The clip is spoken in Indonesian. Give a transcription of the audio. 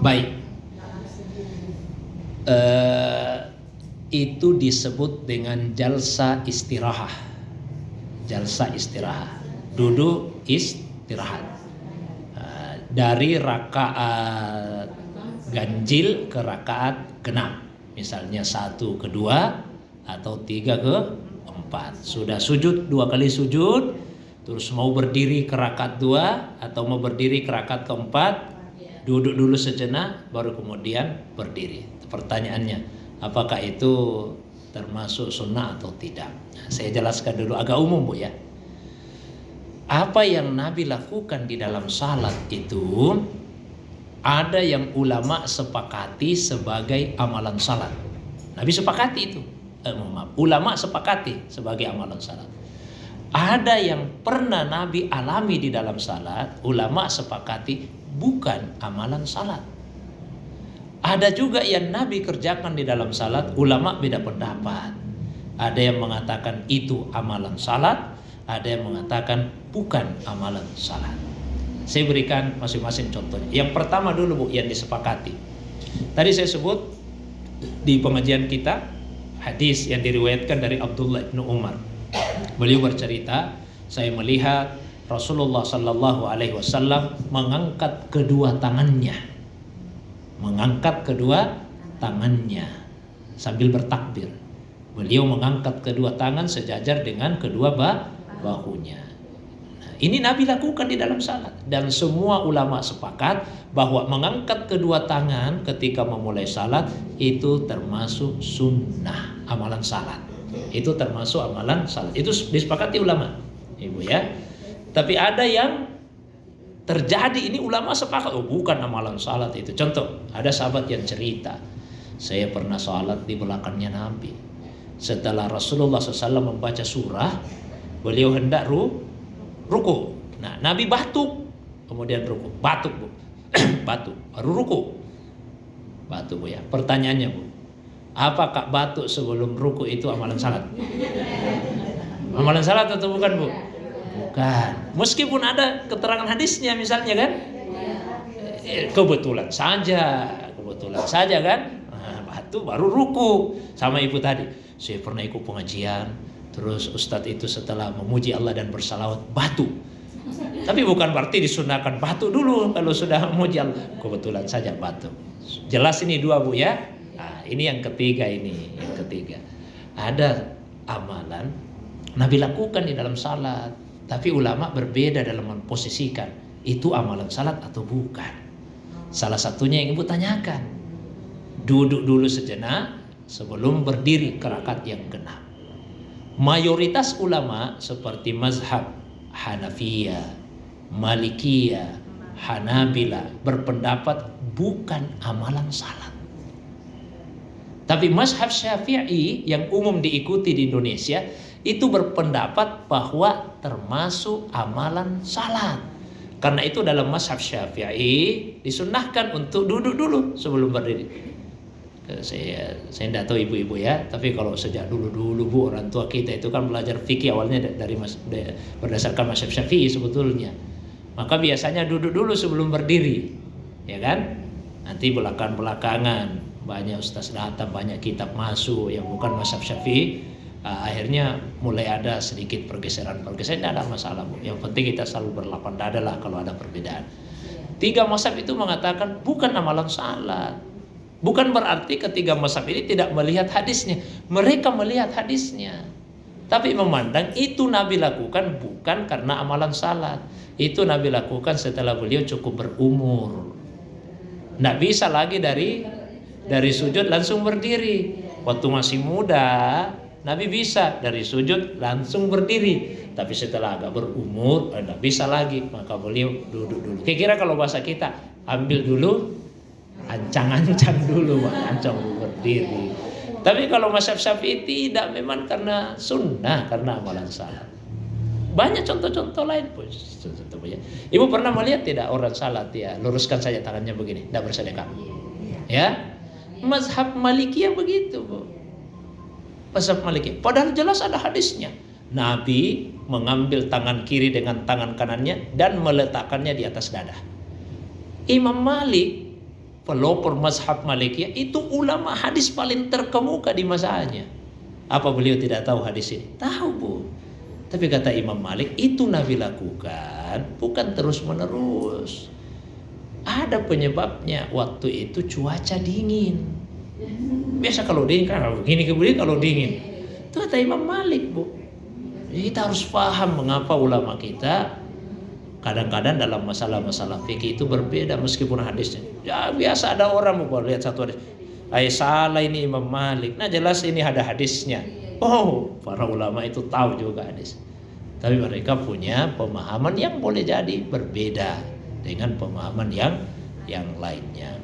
Baik. Itu disebut dengan jalsa istirahah. Jalsa istirahah. Duduk istirahat. Dari rakaat ganjil ke rakaat genap. Misalnya 1 ke 2 atau 3 ke 4. Sudah sujud 2 kali sujud, terus mau berdiri ke rakaat 2 atau mau berdiri ke rakaat keempat, duduk dulu sejenak baru kemudian berdiri. Pertanyaannya, apakah itu termasuk sunnah atau tidak? Nah, saya jelaskan dulu agak umum, Bu, ya. Apa yang Nabi lakukan di dalam salat itu ada yang ulama sepakati sebagai amalan salat. Nabi sepakati itu. Ulama sepakati sebagai amalan salat. Ada yang pernah Nabi alami di dalam salat, ulama sepakati bukan amalan salat. Ada juga yang Nabi kerjakan di dalam salat, ulama beda pendapat. Ada yang mengatakan itu amalan salat, ada yang mengatakan bukan amalan salat. Saya berikan masing-masing contohnya. Yang pertama dulu, Bu, yang disepakati. Tadi saya sebut di pengajian kita hadis yang diriwayatkan dari Abdullah bin Umar. Beliau bercerita, saya melihat Rasulullah sallallahu alaihi wasallam mengangkat kedua tangannya. Mengangkat kedua tangannya sambil bertakbir. Beliau mengangkat kedua tangan sejajar dengan kedua bahunya. Ini Nabi lakukan di dalam salat, dan semua ulama sepakat bahwa mengangkat kedua tangan ketika memulai salat itu termasuk sunnah amalan salat. Itu termasuk amalan salat. Itu disepakati ulama, Ibu, ya. Tapi ada yang terjadi, ini ulama sepakat, oh bukan amalan salat itu. Contoh, ada sahabat yang cerita, saya pernah salat di belakangnya Nabi. Setelah Rasulullah SAW membaca surah, beliau hendak ruku. Nah, Nabi batuk, kemudian ruku. Batuk, Bu. Batuk, baru ruku. Batuk, Bu, ya. Pertanyaannya, Bu, apakah batuk sebelum ruku itu amalan salat? Amalan salat atau bukan, Bu? Bukan. Meskipun ada keterangan hadisnya misalnya, kan? Kebetulan saja kan? Nah, batuk baru ruku. Sama Ibu tadi, saya pernah ikut pengajian, terus Ustadz itu setelah memuji Allah dan bersalawat batuk. Tapi bukan berarti disunahkan batuk dulu kalau sudah memuji Allah. Kebetulan saja batuk. Jelas ini dua, Bu, ya. Nah, ini yang ketiga ini. Yang ketiga. Ada amalan Nabi lakukan di dalam salat, tapi ulama berbeda dalam memposisikan itu amalan salat atau bukan. Salah satunya yang Ibu tanyakan, duduk dulu sejenak sebelum berdiri ke rakaat yang genap. Mayoritas ulama seperti mazhab Hanafiyah, Malikiyah, Hanabila berpendapat bukan amalan salat. Tapi mazhab Syafi'i yang umum diikuti di Indonesia itu berpendapat bahwa termasuk amalan salat. Karena itu dalam mazhab Syafi'i disunnahkan untuk duduk dulu sebelum berdiri. Saya tidak tahu ibu-ibu, ya, tapi kalau sejak dulu Bu, orang tua kita itu kan belajar fikih awalnya berdasarkan mazhab Syafi'i sebetulnya. Maka biasanya duduk dulu sebelum berdiri, ya kan? Nanti belakangan banyak ustaz datang, banyak kitab masuk yang bukan mazhab Syafi'i. Akhirnya mulai ada sedikit pergeseran. Tidak ada masalah, Bu. Yang penting kita selalu berlapang dada lah kalau ada perbedaan. 3 mazhab itu mengatakan bukan amalan salat. Bukan berarti ketiga mazhab ini tidak melihat hadisnya. Mereka melihat hadisnya, tapi memandang itu Nabi lakukan bukan karena amalan salat. Itu Nabi lakukan setelah beliau cukup berumur. Nggak bisa lagi dari sujud langsung berdiri. Waktu masih muda Nabi bisa dari sujud langsung berdiri. Tapi setelah agak berumur nggak bisa lagi. Maka beliau duduk dulu. Kira-kira kalau bahasa kita, ambil dulu, ancang-ancang dulu, ancang berdiri. Tapi kalau mazhab Syafi'i tidak, memang karena sunnah, karena amalan salat. Banyak contoh-contoh lain, Bu. Ibu pernah melihat tidak orang salat, ya luruskan saja tangannya begini, tidak bersedekah. Ya, mazhab Malikiyah begitu, Bu. Mazhab Malikiyah, padahal jelas ada hadisnya. Nabi mengambil tangan kiri dengan tangan kanannya dan meletakkannya di atas dada. Imam Malik pelopor mazhab Malikiyah itu ulama hadis paling terkemuka di masanya. Apa beliau tidak tahu hadis ini? Tahu, Bu. Tapi kata Imam Malik, itu Nabi lakukan bukan terus menerus. Ada penyebabnya. Waktu itu cuaca dingin. Biasa kalau dingin kan begini kemudian kalau dingin. Itu kata Imam Malik, Bu. Jadi kita harus paham mengapa ulama kita kadang-kadang dalam masalah-masalah fikih itu berbeda meskipun hadisnya. Ya biasa ada orang mau lihat satu hadis. Salah ini Imam Malik. Nah jelas ini ada hadisnya. Oh, para ulama itu tahu juga hadis. Tapi mereka punya pemahaman yang boleh jadi berbeda dengan pemahaman yang lainnya.